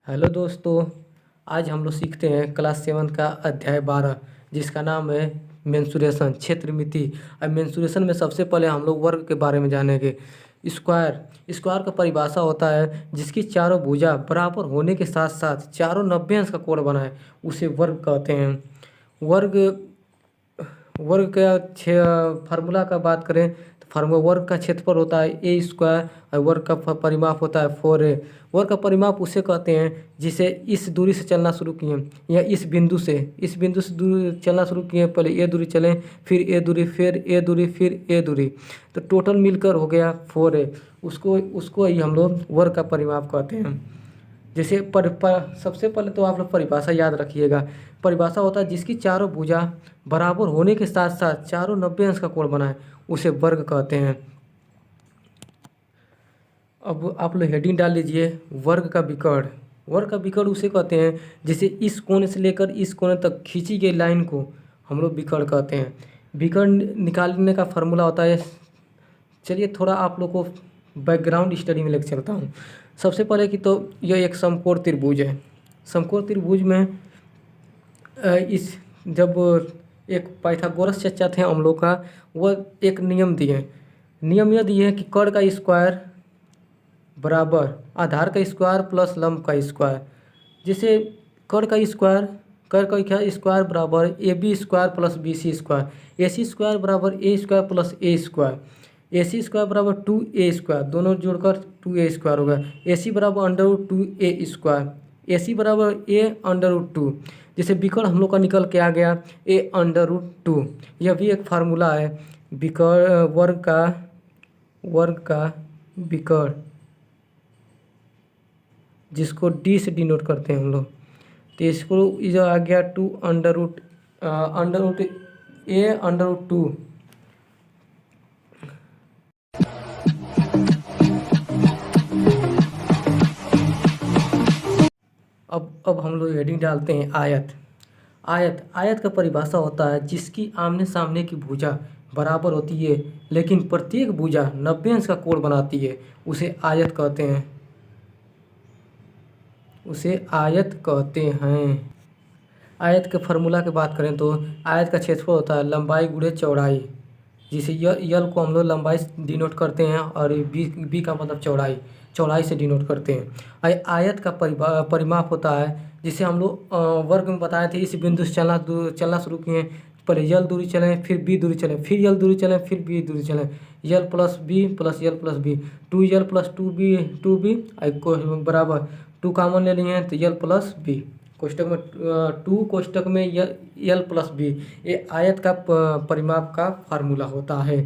Hello दोस्तों। आज हम लोग सीखते हैं क्लास 7 का अध्याय 12 जिसका नाम है मेंसुरेशन क्षेत्रमिति। अब मेंसुरेशन में सबसे पहले हम लोग वर्ग के बारे में जानेंगे। स्क्वायर स्क्वायर का परिभाषा होता है जिसकी चारों भुजा बराबर होने के साथ साथ चारों 90 अंश का कोण बनाए उसे वर्ग कहते हैं। वर्ग वर्ग का फार्मूला का बात करें तो फार्मूला वर्ग का क्षेत्रफल होता है ए स्क्वायर और वर्ग का परिमाप होता है 4a। वर्ग का परिमाप उसे कहते हैं जिसे इस दूरी से चलना शुरू किए या इस बिंदु से दूर चलना शुरू किए, पहले ए दूरी चलें, फिर ए दूरी, फिर ए दूरी, फिर ए दूरी, तो टोटल मिलकर हो गया 4a। उसको उसको ही हम लोग वर्ग का परिमाप कहते हैं। जैसे सबसे पहले तो आप लोग परिभाषा याद रखिएगा। परिभाषा होता है जिसकी चारों भुजा बराबर होने के साथ साथ चारों 90 अंश का कोण बनाए उसे वर्ग कहते हैं। अब आप लोग हेडिंग डाल लीजिए वर्ग का विकर्ण। वर्ग का विकर्ण उसे कहते हैं जिसे इस कोण से लेकर इस कोण तक खींची गई लाइन को हम लोग विकर्ण कहते हैं। विकर्ण निकालने का फार्मूला होता है, चलिए थोड़ा आप लोग को बैकग्राउंड स्टडी में लेकर चलता हूँ। सबसे पहले कि तो यह एक समकोण त्रिभुज है। समकोण त्रिभुज में इस जब एक पाइथागोरस चर्चा थे हम लोग का, वह एक नियम दिए। नियम यह दिए कि कर्ण का स्क्वायर बराबर आधार का स्क्वायर प्लस लंब का स्क्वायर। जैसे कर्ण का स्क्वायर बराबर A B square plus B C square, A C square बराबर A square plus A square, A C square बराबर 2a स्क्वायर, दोनों जोड़कर 2a स्क्वायर होगा। ए सी बराबर under root 2a square, A सी बराबर ए अंडर रूट 2। जैसे विकर्ण हम लोग का निकल के आ गया ए अंडर रूट 2। यह भी एक फार्मूला है विकर्ण वर्ग का विकर्ण, जिसको डी से डिनोट करते हैं हम लोग। तो इसको जो आ गया 2 under root A under root 2। अब हम लोग हेडिंग डालते हैं आयत का परिभाषा होता है जिसकी आमने सामने की भुजा बराबर होती है लेकिन प्रत्येक भुजा 90 अंश का कोण बनाती है उसे आयत कहते हैं। आयत के फार्मूला की बात करें तो आयत का क्षेत्रफल होता है लंबाई गुणे चौड़ाई, जिसे यल को हम लोग लंबाई से डिनोट करते हैं और बी का मतलब चौड़ाई से डिनोट करते हैं। आयत का परिमाप होता है जिसे हम लोग वर्ग में बताए थे। इस बिंदु से चलना शुरू किए, पहले यल दूरी चलें, फिर बी दूरी चलें, फिर यल दूरी चलें, फिर बी दूरी चलें, l plus b plus l plus b, 2l plus 2b बराबर 2 कॉमन ले लिए हैं तो यल प्लस बी, कोष्टक में 2 कोष्टक में यल प्लस बी। ये आयत का परिमाप का फार्मूला होता है।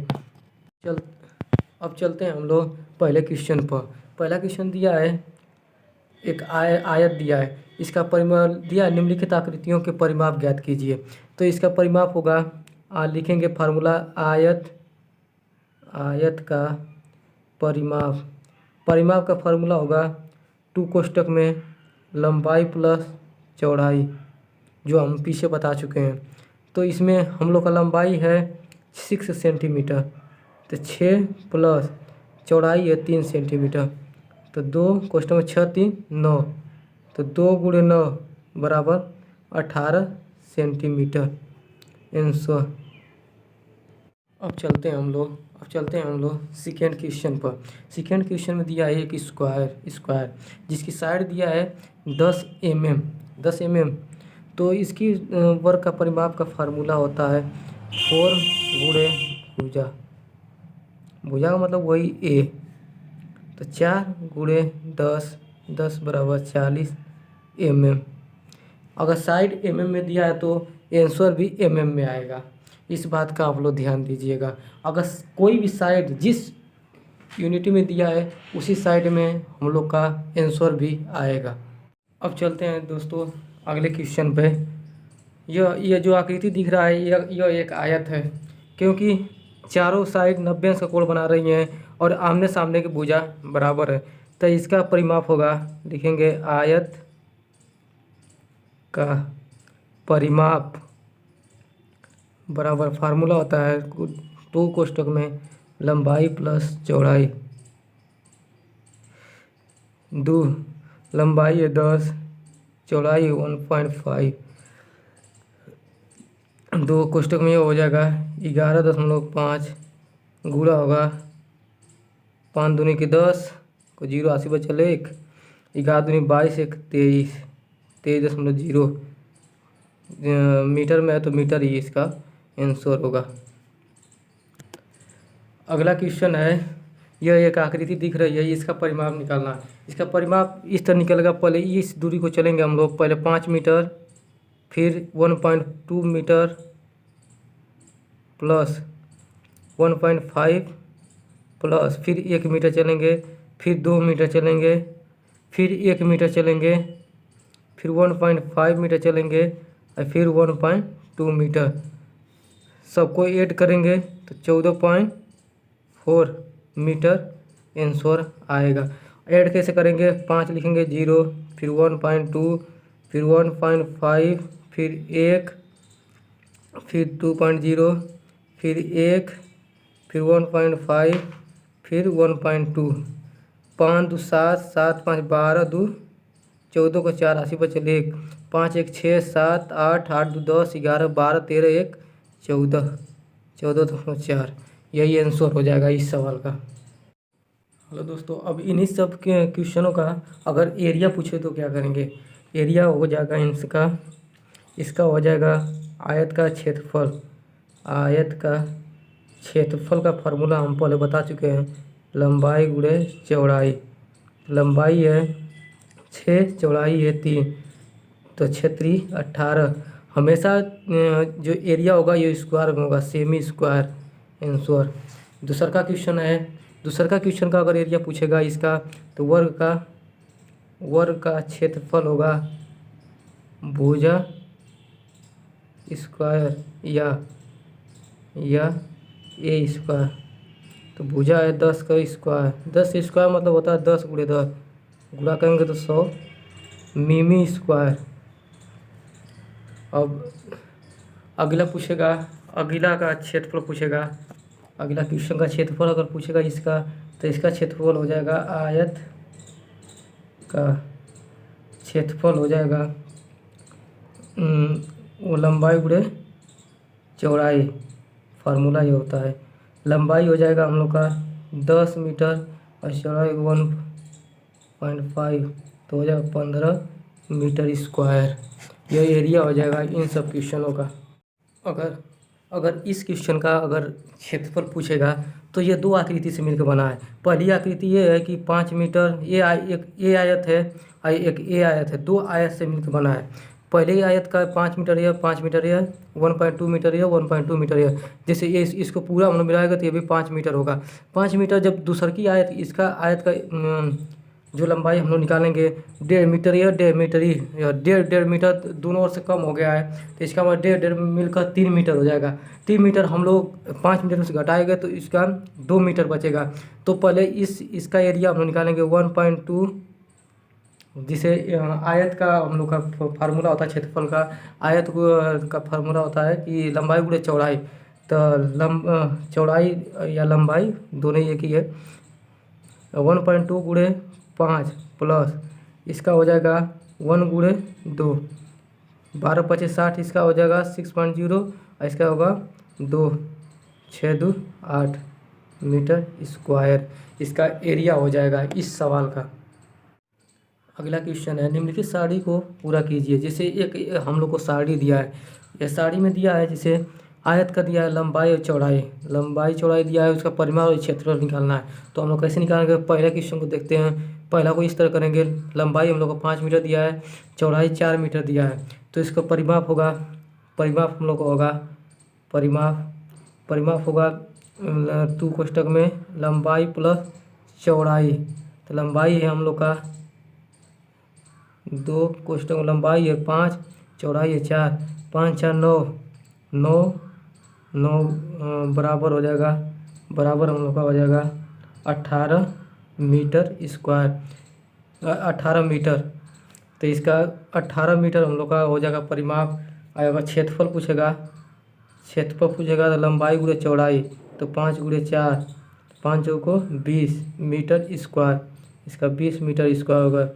अब चलते हैं हम लोग पहले क्वेश्चन पर। पहला क्वेश्चन दिया है, एक आयत दिया है, इसका परिमाप दिया, निम्नलिखित आकृतियों के परिमाप ज्ञात कीजिए। तो इसका परिमाप होगा, लिखेंगे फार्मूला आयत का परिमाप का फार्मूला होगा 2 कोष्टक में लंबाई प्लस चौड़ाई, जो हम पीछे बता चुके हैं। तो इसमें हम लोग का लंबाई है 6 सेंटीमीटर, तो 6 प्लस चौड़ाई है 3 सेंटीमीटर, तो 2 कोष्टक में 6 3 9, तो 2 गुणे 9 बराबर 18 सेंटीमीटर आंसर। अब चलते हैं हम लोग सेकेंड क्वेश्चन पर। सेकेंड क्वेश्चन में दिया है एक स्क्वायर जिसकी साइड दिया है 10 mm। तो इसकी वर्ग का परिमाप का फार्मूला होता है 4 गुणे भुजा का मतलब वही a, तो 4 गुणे 10 बराबर 40 mm। अगर साइड mm में दिया है तो आंसर भी mm में आएगा। इस बात का आप लोग ध्यान दीजिएगा। अगर कोई भी साइड जिस यूनिटी में दिया है उसी साइड में हम लोग का आंसर भी आएगा। अब चलते हैं दोस्तों अगले क्वेश्चन पे। यह जो आकृति दिख रहा है यह एक आयत है, क्योंकि चारों साइड 90 अंश का कोण बना रही हैं और आमने सामने की भुजा बराबर है, तो इसका परिमाप होगा, लिखेंगे आयत का परिमाप बराबर फार्मूला होता है 2 कोष्टक में लंबाई प्लस चौड़ाई। लंबाई है 10, चौड़ाई 1.5, 2 कोष्टक में ये हो जाएगा 11.5 गुणा होगा 5 दूनी की 10 को 0 80 पर चले 1, 11 दूनी 22, 1 23, 23.0 मीटर में है तो मीटर ही इसका आंसर होगा। अगला क्वेश्चन है, यह एक आकृति दिख रही है, इसका परिमाप निकालना है। इसका परिमाप इस तरह निकलेगा, पहले इस दूरी को चलेंगे हम लोग, पहले 5 मीटर, फिर 1.2 मीटर प्लस 1.5 प्लस फिर 1 मीटर चलेंगे, फिर 2 मीटर चलेंगे, फिर 1 मीटर चलेंगे, फिर 1.5 मीटर चलेंगे और फिर 1.2 मीटर। सबको ऐड करेंगे तो 14.4 मीटर आंसर आएगा। ऐड कैसे करेंगे, 5 लिखेंगे 0, फिर 1.2, फिर 1.5, फिर 1, फिर 2.0, फिर 1, फिर 1.5, फिर 1.2, 5 2 7, 7 5 12, 2 14 को 4 80 पर चले 1, 5 1 6 7 8, 8 2 10, 11 12, 13 1 14, 14.4 यही आंसर हो जाएगा इस सवाल का। हेलो दोस्तों, अब इन्हीं सब के क्वेश्चनों का अगर एरिया पूछे तो क्या करेंगे। एरिया हो जाएगा इसका हो जाएगा आयत का क्षेत्रफल। आयत का क्षेत्रफल का फार्मूला हम पहले बता चुके हैं, लंबाई गुणे चौड़ाई। लंबाई है 6, चौड़ाई है 3, तो क्षेत्री 18। हमेशा जो एरिया होगा ये स्क्वायर में होगा, सेमी स्क्वायर आंसर। दूसरा का क्वेश्चन है, दूसरा का क्वेश्चन का अगर एरिया पूछेगा इसका तो वर्ग का क्षेत्रफल होगा भुजा स्क्वायर या ए स्क्वायर। तो भुजा है 10 का स्क्वायर, 10 स्क्वायर मतलब होता है 10 गुणे 10, गुणा करेंगे तो 100 मिमी स्क्वायर। अब अगला पूछेगा, अगला का क्षेत्रफल पूछेगा। अगला क्वेश्चन का क्षेत्रफल अगर पूछेगा इसका तो इसका क्षेत्रफल हो जाएगा, आयत का क्षेत्रफल हो जाएगा वो लंबाई गुणे चौड़ाई। फार्मूला ये होता है, लंबाई हो जाएगा हम लोग का 10 मीटर और चौड़ाई 1.5 तो हो जाएगा 15 मीटर स्क्वायर। यह एरिया हो जाएगा इन सब क्वेश्चनों का। अगर इस क्वेश्चन का अगर क्षेत्रफल पूछेगा तो ये 2 आकृति से मिलकर बना है। पहली आकृति ये है कि 5 मीटर, एक ए आयत है और एक ए आयत है, 2 आयत से मिलकर बना है। पहले आयत का 5 मीटर है, 5 मीटर है, 1.2 मीटर है, 1.2 मीटर है। जैसे ये इसको पूरा हम लोग मिलाएगा तो ये भी 5 मीटर होगा। 5 मीटर जब दूसर की आयत, इसका आयत का जो लंबाई हम लोग निकालेंगे 1.5 मीटर या 1.5 मीटर ही, 1.5 मीटर दोनों ओर से कम हो गया है तो इसका मतलब 1.5 मिलकर 3 मीटर हो जाएगा। 3 मीटर हम लोग 5 मीटर से घटाएंगे तो इसका 2 मीटर बचेगा। तो पहले इसका एरिया हम लोग निकालेंगे 1.2, जिसे आयत का हम लोग का फार्मूला होता है क्षेत्रफल का। आयत का फार्मूला होता है कि लंबाई गुणे चौड़ाई, तो चौड़ाई या लंबाई दोनों एक ही है। 1.2 गुणे 5 प्लस इसका हो जाएगा 1 गुणे 2, 12 25 60, इसका हो जाएगा 6.0 और इसका होगा 2 6 2 8 मीटर स्क्वायर। इसका एरिया हो जाएगा इस सवाल का। अगला क्वेश्चन है, निम्नलिखित सारणी को पूरा कीजिए। जैसे एक हम लोग को सारणी दिया है, यह सारणी में दिया है, जैसे आयत का दिया है लंबाई और चौड़ाई, लंबाई चौड़ाई दिया है, उसका परिमाप और क्षेत्रफल निकालना है। तो हम लोग कैसे निकालेंगे, पहले क्वेश्चन को देखते हैं। पहला को इस तरह करेंगे, लंबाई हम लोग को 5 मीटर दिया है, चौड़ाई 4 मीटर दिया है, तो इसका परिमाप होगा, परिमाप हम लोग को होगा, परिमाप होगा 2 कोष्टक में लंबाई प्लस चौड़ाई। तो लंबाई है हम लोग का 2 कोष्टक में लंबाई है 5, चौड़ाई है 4, 5 4 9 बराबर हो जाएगा, बराबर हम लोग का हो जाएगा 18 मीटर स्क्वायर, 18 मीटर। तो इसका 18 मीटर हम लोग का हो जाएगा परिमाप। अगर क्षेत्रफल पूछेगा, तो लंबाई गुणे चौड़ाई, तो 5 गुणे 4, 5 को 20 मीटर स्क्वायर, इसका 20 मीटर स्क्वायर होगा।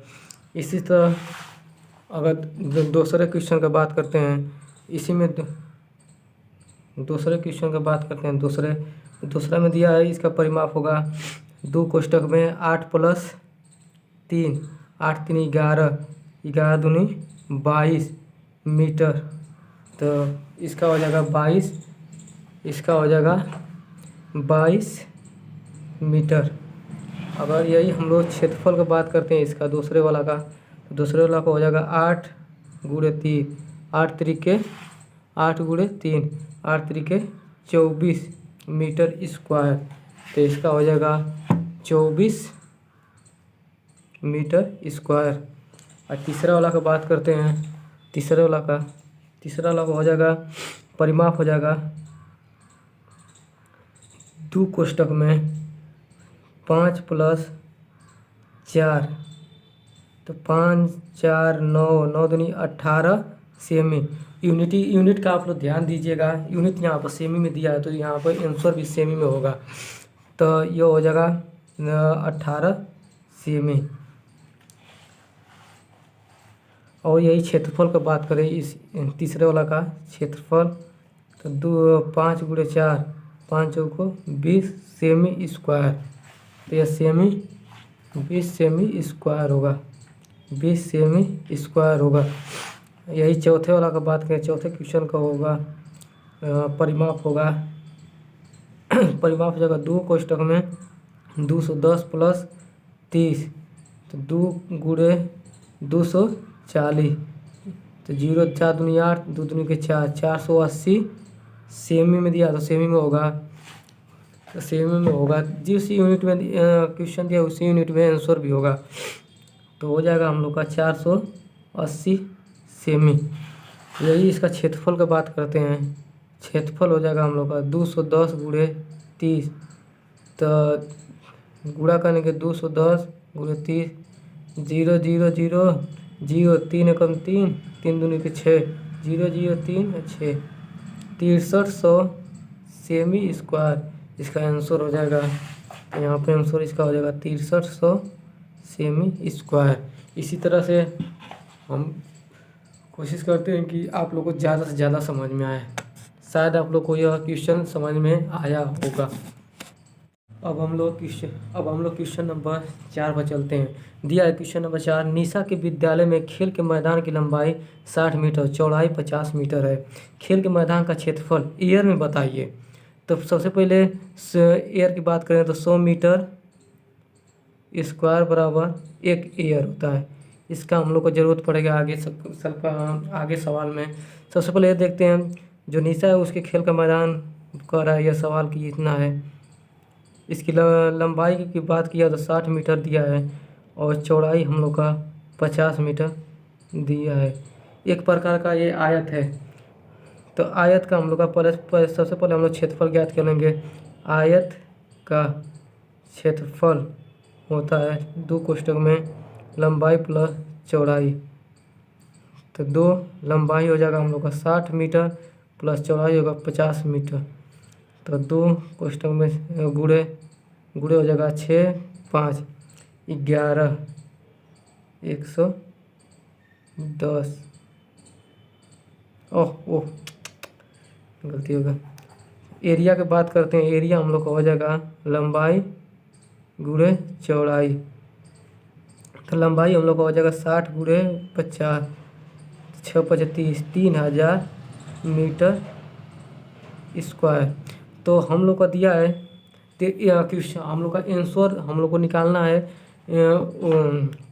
इसी तरह अगर दूसरे क्वेश्चन का बात करते हैं, इसी में दूसरे क्वेश्चन का बात करते हैं। दूसरा में दिया है, इसका परिमाप होगा 2 कोष्ठक में 8 + 3, 8 3 11, 11 दूनी 22 मीटर। तो इसका हो जाएगा 22, इसका हो जाएगा 22 मीटर। अगर यही हम लोग क्षेत्रफल की बात करते हैं इसका दूसरे वाला का, तो दूसरे वाला का हो जाएगा 8 × 3, 8 त्रिके 8 × 3, 8 त्रिके 24 मीटर स्क्वायर। तो इसका हो जाएगा 24 मीटर स्क्वायर। और तीसरा वाला का बात करते हैं, तीसरा वाला का हो जाएगा, परिमाप हो जाएगा 2 कोष्ठक में 5 + 4, तो 5 4 9, 9 दूनी 18 सेमी। यूनिट का आप लोग ध्यान दीजिएगा, यूनिट यहाँ पर सेमी में दिया है तो यहाँ पर आंसर भी सेमी में होगा। तो ये हो जाएगा 18 सेमी। और यही क्षेत्रफल का बात करें इस तीसरे वाला का क्षेत्रफल, तो 5 × 4, 5 चौको 20 सेमी स्क्वायर। तो यह 20 सेमी स्क्वायर होगा, 20 सेमी स्क्वायर होगा। यही चौथे वाला का बात करें, चौथे क्वेश्चन का होगा परिमाप होगा परिमाप हो जाएगा 2 कोष्ठक में 210 + 30, तो 2 × 240, तो 0 4 दूनी 8, 2 दूनी के 4, 480 सेमी में दिया तो सेमी में होगा। तो सेमी में होगा, जिस यूनिट में क्वेश्चन दिया उसी यूनिट में आंसर भी होगा। तो हो जाएगा हम लोग का 480 सेमी। यही इसका क्षेत्रफल का बात करते हैं, क्षेत्रफल हो जाएगा हम लोग का 210 × 30, तो गुणा करने के 210 × 30, 0 0 0 0, 3 एकम 3, 3 दूनी के 6, 0 0 3 6, 6300 सेमी स्क्वायर इसका आंसर हो जाएगा। यहाँ पे आंसर इसका हो जाएगा 6300 सेमी स्क्वायर। इसी तरह से हम कोशिश करते हैं कि आप लोग को ज़्यादा से ज़्यादा समझ में आए। शायद आप लोग को यह क्वेश्चन समझ में आया होगा। अब हम लोग क्वेश्चन नंबर 4 पर चलते हैं। दिया है क्वेश्चन नंबर 4, निशा के विद्यालय में खेल के मैदान की लंबाई 60 मीटर, चौड़ाई 50 मीटर है। खेल के मैदान का क्षेत्रफल एयर में बताइए। तो सबसे पहले एयर की बात करें तो 100 मीटर स्क्वायर बराबर 1 एयर होता है। इसका हम लोग को ज़रूरत पड़ेगा आगे सवाल में। सबसे पहले ये देखते हैं, जो निशा है उसके खेल का मैदान कह रहा है यह सवाल कि इतना है। इसकी लंबाई की बात किया तो 60 मीटर दिया है और चौड़ाई हम लोग का 50 मीटर दिया है। एक प्रकार का ये आयत है, तो आयत का हम लोग का सबसे पहले हम लोग क्षेत्रफल ज्ञात करेंगे। आयत का क्षेत्रफल होता है 2 कोष्ठक में लंबाई + चौड़ाई, तो 2 लंबाई हो जाएगा हम लोग का 60 मीटर + चौड़ाई होगा 50 मीटर। तो 2 कोष्ठक में गुणे हो जाएगा 6 5 11 110। ओह गलती होगा। एरिया की बात करते हैं, एरिया हम लोग का हो जाएगा लंबाई गुणे चौड़ाई। तो लंबाई हम लोग का हो जाएगा 60 × 50, 6 35 3000 मीटर स्क्वायर। तो हम लोग का दिया है क्वेश्चन, हम लोग का आंसर हम लोग को निकालना है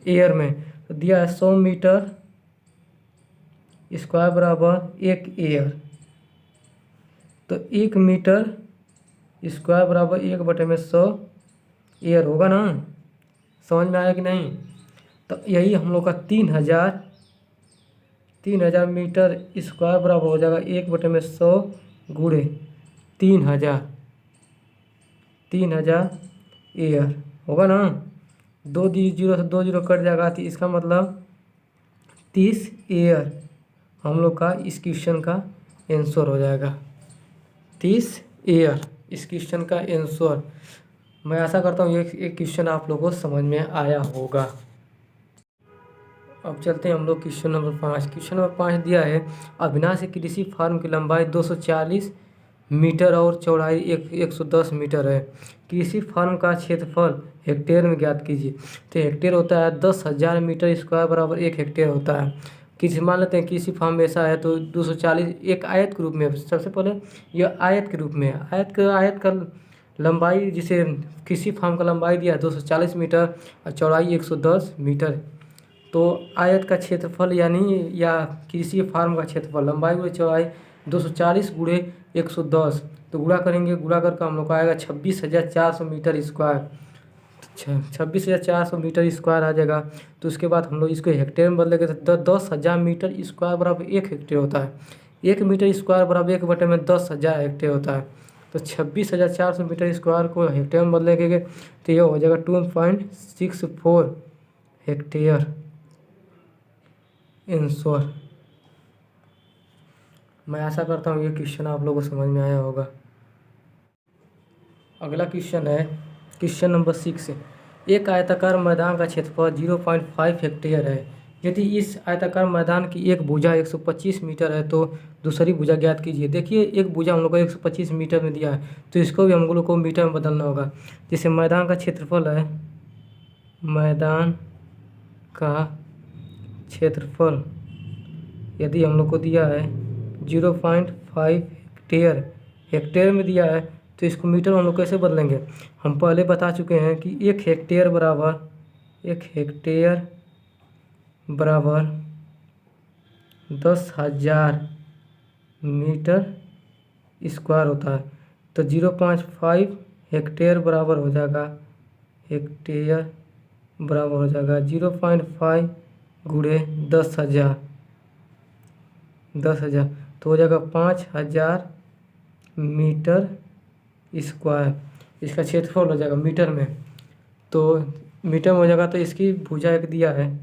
एयर में। तो दिया है 100 मीटर स्क्वायर बराबर 1 एयर। तो 1 मीटर स्क्वायर बराबर 1/100 एयर होगा ना। समझ में आया कि नहीं। तो यही हम लोग का 3000 मीटर स्क्वायर बराबर हो जाएगा 1/100 गुणे 3000 एयर होगा ना। 2 0 से 2 0 कट जाएगा, तो इसका मतलब 30 एयर हम लोग का इस क्वेश्चन का आंसर हो जाएगा। 30 एयर इस क्वेश्चन का आंसर। मैं आशा करता हूँ ये क्वेश्चन आप लोगों को समझ में आया होगा। अब चलते हैं हम लोग क्वेश्चन नंबर 5। क्वेश्चन नंबर 5 दिया है, अविनाश कृषि फार्म की लंबाई 240 मीटर और चौड़ाई 110 मीटर है। कृषि फार्म का क्षेत्रफल हेक्टेयर में ज्ञात कीजिए। तो हेक्टेयर होता है 10,000 मीटर स्क्वायर बराबर 1 हेक्टेयर होता है। किसी मान लेते हैं कृषि फार्म ऐसा है तो 240 एक आयत के रूप में, सबसे पहले यह आयत के रूप में है। आयत का लंबाई, जिसे कृषि फार्म का लंबाई दिया है 240 मीटर और चौड़ाई 110 मीटर। तो आयत का क्षेत्रफल यानी या कृषि फार्म का क्षेत्रफल लंबाई गुणे चौड़ाई 240 गुणे 110, तो गुणा करेंगे, गुणा करके हम लोग को आएगा 26,400 मीटर स्क्वायर। 26,400 मीटर स्क्वायर आ जाएगा। तो उसके बाद हम लोग इसको हेक्टेयर में बदलेंगे तो 10,000 मीटर स्क्वायर बराबर 1 हेक्टेयर होता है। 1 मीटर स्क्वायर बराबर 1/10,000 हेक्टेयर होता है। तो 26,400 मीटर स्क्वायर को हेक्टेयर में बदलेंगे तो यह हो जाएगा 2.64 हेक्टेयर आंसर। मैं आशा करता हूँ ये क्वेश्चन आप लोगों को समझ में आया होगा। अगला क्वेश्चन है क्वेश्चन नंबर 6। एक आयताकार मैदान का क्षेत्रफल 0.5 हेक्टेयर है। यदि इस आयताकार मैदान की एक भुजा 125 मीटर है तो दूसरी भुजा ज्ञात कीजिए। देखिए एक भुजा हम लोग को 125 मीटर में दिया है तो इसको भी हम लोग को मीटर में बदलना होगा। जैसे मैदान का क्षेत्रफल है, मैदान का क्षेत्रफल यदि हम लोग को दिया है 0.5 हेक्टेयर में दिया है तो इसको मीटर में हम लोग कैसे बदलेंगे। हम पहले बता चुके हैं कि 1 हेक्टेयर बराबर 10,000 मीटर स्क्वायर होता है। तो 0.5 हेक्टेयर बराबर हो जाएगा 0.5 गुणे 10,000 तो हो जाएगा 5,000 मीटर स्क्वायर। इसका क्षेत्रफल हो जाएगा मीटर में, तो मीटर में हो जाएगा। तो इसकी भुजा एक दिया है,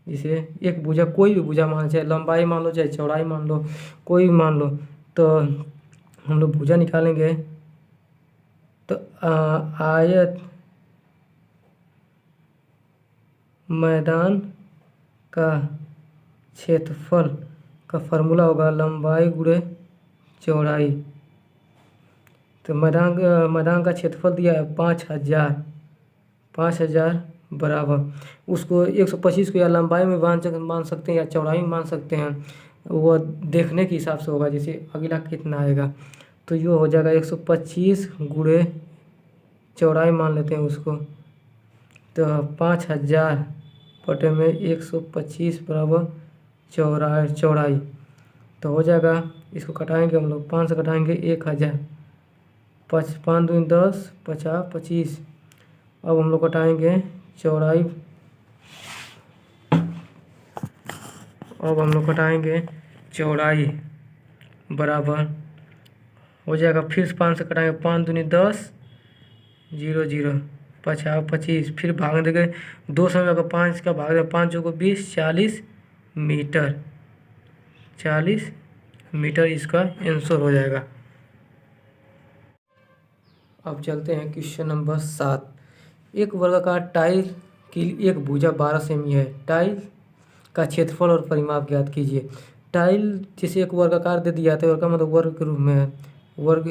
इसे एक भुजा कोई भी भुजा मान, चाहे लंबाई मान लो चाहे चौड़ाई मान लो, कोई भी मान लो। तो हम लोग भुजा निकालेंगे तो आयत मैदान का क्षेत्रफल का फार्मूला होगा लंबाई गुणे चौड़ाई। तो मैदान का क्षेत्रफल दिया है 5,000 बराबर, उसको 125 को या लंबाई में मान सकते हैं या चौड़ाई में मान सकते हैं, वो देखने के हिसाब से होगा। जैसे अगला कितना आएगा तो ये हो जाएगा 125 गुणे चौड़ाई मान लेते हैं उसको। तो 5,000 बटे में 125 बराबर चौड़ाई। तो हो जाएगा, इसको कटाएंगे हम लोग, 5 से कटाएंगे 1,000, 5 दूनी 10, 50, 25। अब हम लोग कटाएंगे चौड़ाई, बराबर हो जाएगा। फिर 5 से कटाएंगे, 5 दूनी 10, 0, 0, 50, 25। फिर भाग देंगे 2 में, अगर 5 का भाग देंगे 5 को 20, 40 मीटर इसका आंसर हो जाएगा। अब चलते हैं क्वेश्चन नंबर 7। एक वर्गाकार टाइल की एक भुजा 12 सेमी है। टाइल का क्षेत्रफल और परिमाप ज्ञात कीजिए। टाइल जैसे एक वर्गाकार दे दिया था, वर्ग का मतलब वर्ग के रूप में है। वर्ग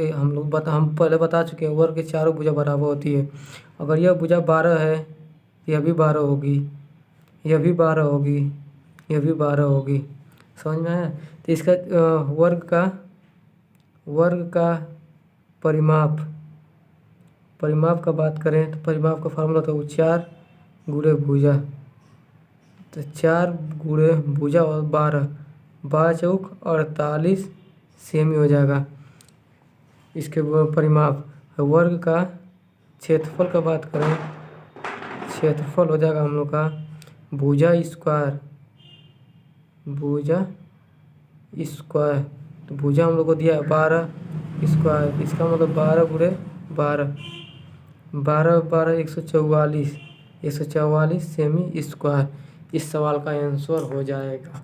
हम पहले बता चुके हैं, वर्ग के चारों भुजा बराबर होती है। अगर यह भुजा 12 है, यह भी 12 होगी, यह भी 12 होगी, यह भी 12 होगी। समझ में आया। तो इसका वर्ग का परिमाप का बात करें तो परिमाप का फार्मूला तो 4 गुणे भुजा। तो 4 गुणे भुजा और 12 चौक 48 सेमी हो जाएगा इसके परिमाप। वर्ग का क्षेत्रफल का बात करें, क्षेत्रफल हो जाएगा हम लोग का भुजा स्क्वायर। तो भुजा हम लोग को दिया है 12 स्क्वायर, इसका मतलब 12 गुणे 12, 144 सेमी स्क्वायर इस सवाल का आंसर हो जाएगा।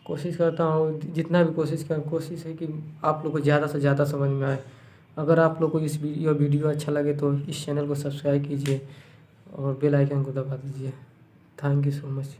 कोशिश करता हूँ, जितना भी कोशिश है कि आप लोग को ज़्यादा से ज़्यादा समझ में आए। अगर आप लोग को इस वीडियो अच्छा लगे तो इस चैनल को सब्सक्राइब कीजिए और बेल आइकन को दबा दीजिए। Thank you so much.